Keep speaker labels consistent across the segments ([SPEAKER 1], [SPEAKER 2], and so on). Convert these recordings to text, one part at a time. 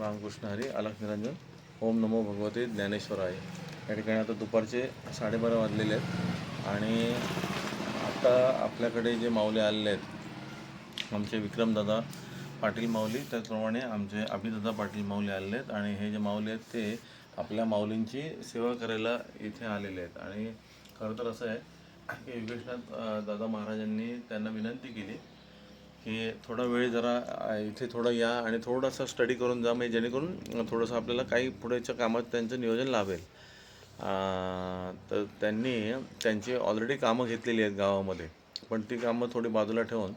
[SPEAKER 1] रामकृष्ण हरी. अलख निरंजन. ओम नमो भगवते ज्ञानेश्वराय. या ठिकाणी आता दुपारचे 12:30 वाजलेले आहेत आणि आता आपल्याकडे जे माऊली आलेले आहेत, आमचे विक्रमदादा पाटील माऊली, त्याचप्रमाणे आमचे अभिदादा पाटील माऊली आलेले आहेत. आणि हे जे माऊली आहेत ते आपल्या माऊलींची सेवा करायला इथे आलेले आहेत. आणि खरं तर असं आहे की योगेशनाथ दादा महाराजांनी त्यांना विनंती केली की थोडा वेळ जरा इथे थोडं या आणि थोडासा स्टडी करून जा, म्हणजे जेणेकरून थोडंसं आपल्याला काही पुढेच्या कामात त्यांचं नियोजन लाभेल. तर त्यांची ऑलरेडी कामं घेतलेली आहेत गावामध्ये, पण ती कामं थोडी बाजूला ठेवून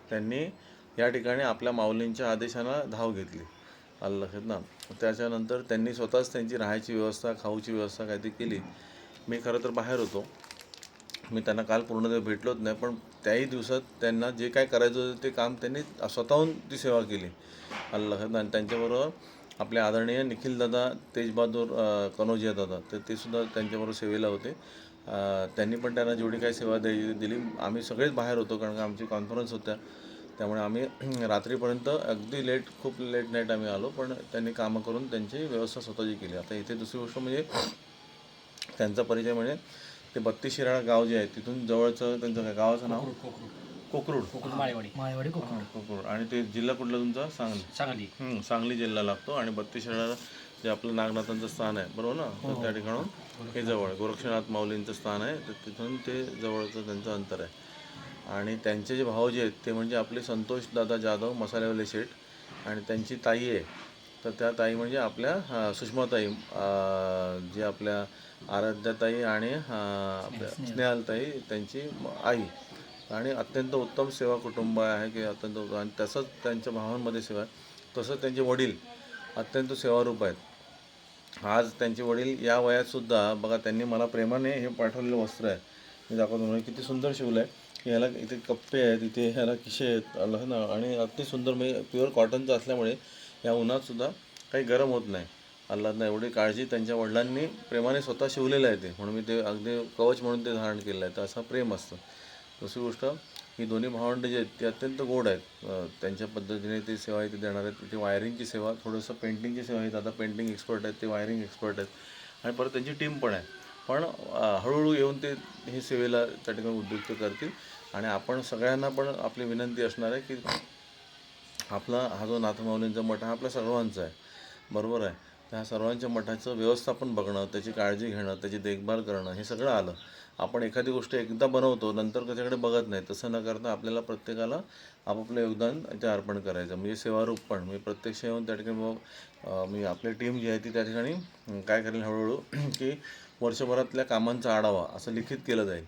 [SPEAKER 1] त्यांनी या ठिकाणी आपल्या माऊलींच्या आदेशाला धाव घेतली. आलं लक्षात ना. त्याच्यानंतर त्यांनी स्वतःच त्यांची राहायची व्यवस्था, खाऊची व्यवस्था काहीतरी केली. मी खरं तर बाहेर होतो, मी त्यांना काल पूर्ण भेटलोच नाही, पण त्याही दिवसात त्यांना जे काय करायचं होतं ते काम त्यांनी स्वतःहून ती सेवा केली. आलं लक्षात. आणि त्यांच्याबरोबर आपले आदरणीय निखिलदादा तेजबहादूर कनोजिया दादा, तर ते सुद्धा त्यांच्याबरोबर सेवेला होते. त्यांनी पण त्यांना जेवढी काही सेवा दिली. आम्ही सगळेच बाहेर होतो कारण का आमची कॉन्फरन्स होत्या, त्यामुळे आम्ही रात्रीपर्यंत अगदी खूप लेट नाईट आम्ही आलो, पण त्यांनी कामं करून त्यांची व्यवस्था स्वतःची केली. आता इथे दुसरी गोष्ट म्हणजे त्यांचा परिचय म्हणजे ते 32 शिराळा गाव जे आहे तिथून जवळचं त्यांचं काय गावाचं नाव कोकरूड.
[SPEAKER 2] माळेवाडी
[SPEAKER 1] कोकरूड. आणि ते जिल्हा कुठला तुमचा? सांगली. सांगली जिल्हा लागतो. आणि 32 शिराळा जे आपलं नागनाथांचं स्थान आहे, बरोबर ना, तर त्या ठिकाणून हे जवळ गोरक्षनाथ माऊलींचं स्थान आहे, तर तिथून ते जवळचं त्यांचं अंतर आहे. आणि त्यांचे जे भाऊ जे आहेत ते म्हणजे आपले संतोष दादा जाधव मसालेवाले शेठ, आणि त्यांची ताई आहे, तर त्या ताई म्हणजे आपल्या सुषमाताई, जे आपल्या आराध्याताई आणि आपल्या स्नेहालताई त्यांची आई. आणि अत्यंत उत्तम सेवा कुटुंब आहे की अत्यंत. आणि तसंच त्यांच्या भावांमध्ये सेवा आहे. तसंच त्यांचे वडील अत्यंत सेवारूप आहेत. आज त्यांचे वडील या वयातसुद्धा बघा, त्यांनी मला प्रेमाने हे पाठवलेलं वस्त्र आहे, मी दाखवतो म्हणजे किती सुंदर शिवलं आहे. की ह्याला इथे कप्पे आहेत, इथे ह्याला खिशे आहेत, आलं ना. आणि अगदी सुंदर, म्हणजे प्युअर कॉटनचं असल्यामुळे या उन्हातसुद्धा काही गरम होत नाही. आल्हाद ना. एवढी काळजी त्यांच्या वडिलांनी प्रेमाने स्वतः शिवलेलं आहे ते, म्हणून मी ते अगदी कवच म्हणून ते धारण केलं आहे. तर असं प्रेम असतं. दुसरी गोष्ट, ही दोन्ही भावंड जे आहेत ते अत्यंत गोड आहेत. त्यांच्या पद्धतीने ती सेवा इथे देणार आहेत. इथे वायरिंगची सेवा, थोडंसं पेंटिंगची सेवा आहेत. आता पेंटिंग एक्सपर्ट आहेत ते, वायरिंग एक्सपर्ट आहेत, आणि परत त्यांची टीम पण आहे. पण हळूहळू येऊन ते हे सेवेला त्या ठिकाणी उद्युक्त करतील. आणि आपण सगळ्यांना पण आपली विनंती असणार आहे की आपला हा जो नाथमाऊलींचा मठ हा आपल्या सर्वांचा आहे, बरोबर आहे. त्या सर्वांच्या मठाचं व्यवस्थापन बघणं, त्याची काळजी घेणं, त्याची देखभाल करणं, हे सगळं आलं. आपण एखादी गोष्ट एकदा बनवतो, नंतर त्याच्याकडे बघत नाही. तसं न करता आपल्याला प्रत्येकाला आपापलं योगदान ते अर्पण करायचं, म्हणजे सेवारूप पण. मी प्रत्यक्ष येऊन त्या ठिकाणी मी आपली टीम जी आहे ती त्या ठिकाणी काय करेल हळूहळू की वर्षभरातल्या कामांचा आढावा असं लिखित केलं जाईल.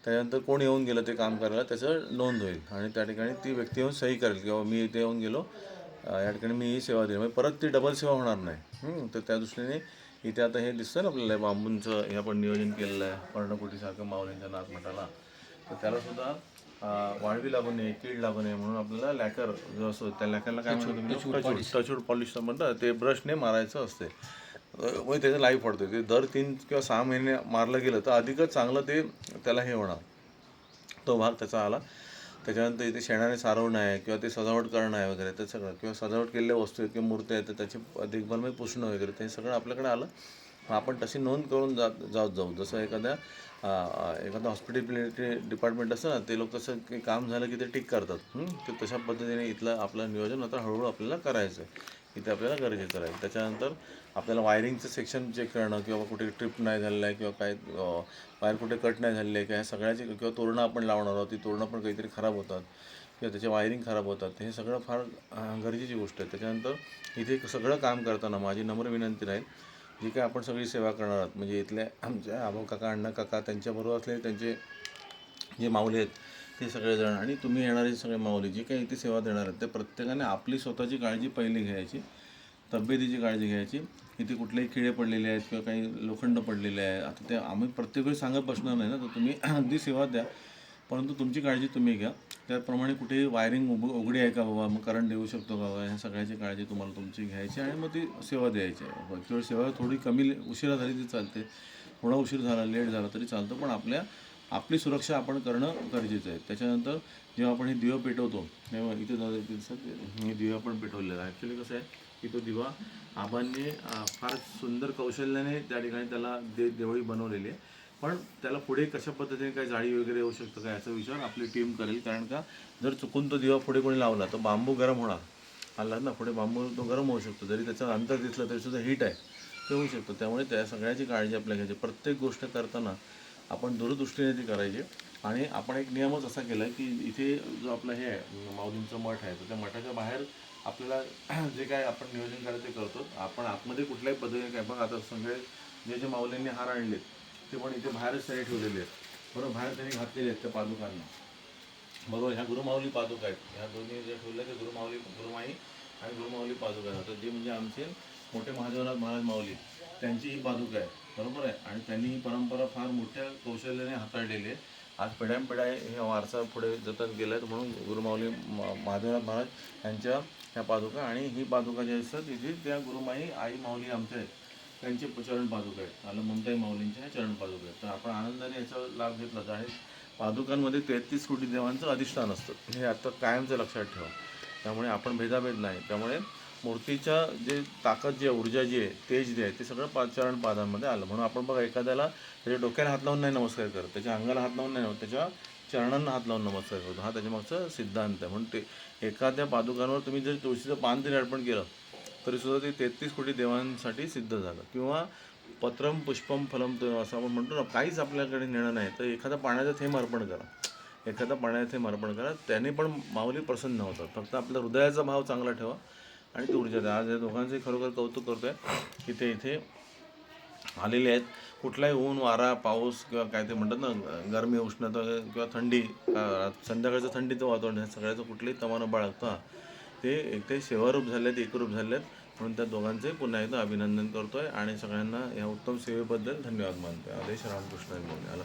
[SPEAKER 1] त्याच्यानंतर कोण येऊन गेलं ते काम करायला त्याचं नोंद होईल, आणि त्या ठिकाणी ती व्यक्ती येऊन सही करेल किंवा मी इथे येऊन गेलो, या ठिकाणी मी ही सेवा दिली, म्हणजे परत ती डबल सेवा होणार नाही. तर त्या दृष्टीने इथे आता हे दिसतं ना आपल्याला, बांबूंचं हे आपण नियोजन केलेलं आहे पर्णकुटीसारखं माऊलींच्या नाथमठाला. तर त्यालासुद्धा वाळवी लागू नये, कीड लागू नये म्हणून आपल्याला लॅकर जो असतो त्या लॅकरला काय म्हणतो, टचवूड पॉलिश म्हणतात, ते ब्रशने मारायचं असते. मग त्याचं लाईफ वाढतं. ते दर 3 किंवा 6 महिने मारलं गेलं तर अधिकच चांगलं ते त्याला हे होणार. तो भाग त्याचा आला. त्याच्यानंतर इथे शेणाने सारवणं आहे किंवा ते सजावट करणं आहे वगैरे, ते सगळं, किंवा सजावट केलेल्या वस्तू आहेत किंवा मूर्त्या आहेत तर त्याची देखभाल म्हणजे पुसणं वगैरे, ते सगळं आपल्याकडे आलं. आपण तशी नोंद करून जाऊ. जसं एखादं हॉस्पिटॅलिटी डिपार्टमेंट असतं ना, ते लोक तसं की काम झालं की ते टिक करतात. तर तशा पद्धतीने इथलं आपलं नियोजन आता हळूहळू आपल्याला करायचं आहे. इथे आपल्याला गरजेचं राहील. त्याच्यानंतर आपल्याला वायरिंगचं सेक्शन चेक करणं, किंवा कुठे ट्रिप नाही झालेलं आहे किंवा काय वायर कुठे कट नाही झालेली आहे, काय सगळ्याची, किंवा तोरणं आपण लावणार आहोत, ती तोरणं पण काहीतरी खराब होतात किंवा त्याचे वायरिंग खराब होतात, हे सगळं फार गरजेची गोष्ट आहे. त्याच्यानंतर इथे सगळं काम करताना माझी नम्र विनंती राहील, जी काय आपण सगळी सेवा करणार आहोत, म्हणजे इथल्या आमच्या आबा काका, अण्णा काका, त्यांच्याबरोबर असलेले त्यांचे जे माऊली आहेत ते सगळेजण, आणि तुम्ही येणारे सगळे माऊली जे काही इथे सेवा देणार आहेत, ते प्रत्येकाने आपली स्वतःची काळजी पहिली घ्यायची, तब्येतीची काळजी घ्यायची. इथे कुठलेही किडे पडलेले आहेत किंवा काही लोखंड पडलेले आहे, आता ते आम्ही प्रत्येक वेळी सांगत बसणार नाही ना, तर तुम्ही अगदी सेवा द्या, परंतु तुमची काळजी तुम्ही घ्या. त्याप्रमाणे कुठेही वायरिंग उघडी आहे का बाबा, मग करंट देऊ शकतो का बाबा, ह्या सगळ्याची काळजी तुम्हाला तुमची घ्यायची, आणि मग ती सेवा द्यायची आहे. किंवा सेवा थोडी कमी उशिरा झाली तरी चालते, थोडा उशीर झाला, लेट झाला तरी चालतं, पण आपली सुरक्षा आपण करणं गरजेचं आहे. त्याच्यानंतर जेव्हा आपण हे दिवं पेटवतो तेव्हा इथे दिवसात हे दिवे आपण पेटवलेलं आहे. ॲक्च्युली कसं आहे, की तो दिवा आबांनी फार सुंदर कौशल्याने त्या ठिकाणी त्याला देवळी बनवलेली आहे. पण त्याला पुढे कशा पद्धतीने काय जाळी वगैरे येऊ शकतं का याचा विचार आपली टीम करेल. कारण का जर चुकून तो दिवा पुढे कोणी लावला तर बांबू गरम होणार, आला ना पुढे बांबू तो गरम होऊ शकतो. जरी त्याचं अंतर दिसलं तरी सुद्धा हीट आहे ते होऊ शकतं. त्यामुळे त्या सगळ्याची काळजी आपल्याला घ्यायची. प्रत्येक गोष्ट करताना आपण दूरदृष्टीने ती करायची. आणि आपण एक नियमच असा केला आहे की इथे जो आपला हे आहे माऊलींचं मठ आहे, तर त्या मठाच्या बाहेर आपल्याला जे काय आपण नियोजन करायचं ते करतो. आपण आतमध्ये कुठल्याही पद्धतीने काय बघ आता सगळे जे माऊलींनी हार आणलेत ते पण इथे बाहेरच त्यांनी ठेवलेले आहेत, बरोबर. बाहेर त्यांनी घातलेले आहेत त्या पादुकांना, बरोबर. ह्या गुरुमाऊली पादुका आहेत. ह्या दोन्ही जे ठेवले ते गुरुमाई आणि गुरुमाऊली पादुका आहेत. तर जे म्हणजे आमचे मोठे महादेवनाथ महाराज माऊली त्यांची ही पादुका आहे, बरोबर आहे. आणि त्यांनी ही परंपरा फार मोठ्या कौशल्याने हाताळलेली आहे. आज पिढ्यानपिढ्या हे वारसा पुढे जतन केलं आहे. म्हणून गुरुमाऊली महादेवनाथ महाराज यांच्या ह्या पादुका आणि ही पादुका जे असतात इथे त्या गुरुमाई आई माऊली आमच्या आहेत त्यांचे चरण पादुका आहेत. आलं ममताई माऊलींच्या चरण पादुका आहेत. तर आपण आनंदाने याचा लाभ घेतला. आणि पादुकांमध्ये 33 कोटी देवांचं अधिष्ठान असतं, हे आता कायमचं लक्षात ठेवा. त्यामुळे आपण भेदाभेद नाही. त्यामुळे मूर्तीच्या जे ताकद जी आहे, ऊर्जा जी आहे, तेज जे आहे ते सगळं चरण पादांमध्ये आलं. म्हणून आपण बघा एखाद्याला त्याच्या डोक्याला हात लावून नाही नमस्कार करत, त्याच्या अंगाला हात लावून नाही, त्याच्या चरणांना हात लावून नमस्कार करतो. हा त्याच्यामागचा सिद्धांत आहे. म्हणून ते एखाद्या पादुकांवर तुम्ही जर तुळशीचं पान तरी अर्पण केलं तरीसुद्धा ते 33 कोटी देवांसाठी सिद्ध झालं. किंवा पत्रम पुष्पम फलम असं आपण म्हणतो ना, काहीच आपल्याकडे नेणं नाही तर एखादा पाण्याचा थेंब अर्पण करा, एखादा पाण्याचा थेंब अर्पण करा, त्याने पण माऊली प्रसन्न होतात. फक्त आपल्या हृदयाचा भाव चांगला ठेवा आणि ती ऊर्जा द्या. आज या दोघांचे खरोखर कौतुक करतो आहे की ते इथे आलेले आहेत. कुठलाही ऊन वारा पाऊस किंवा काय ते म्हणतात ना गरमी उष्णता किंवा थंडी, संध्याकाळचं थंडीचं वातावरण, ह्या सगळ्याचं कुठलंही तमानं बाळगता ते एक काही सेवारूप झाले आहेत, एकरूप झाले आहेत. म्हणून त्या दोघांचे पुन्हा एकदा अभिनंदन करतो आहे आणि सगळ्यांना ह्या उत्तम सेवेबद्दल धन्यवाद मानतो आहे. आदेश रामकृष्ण आला.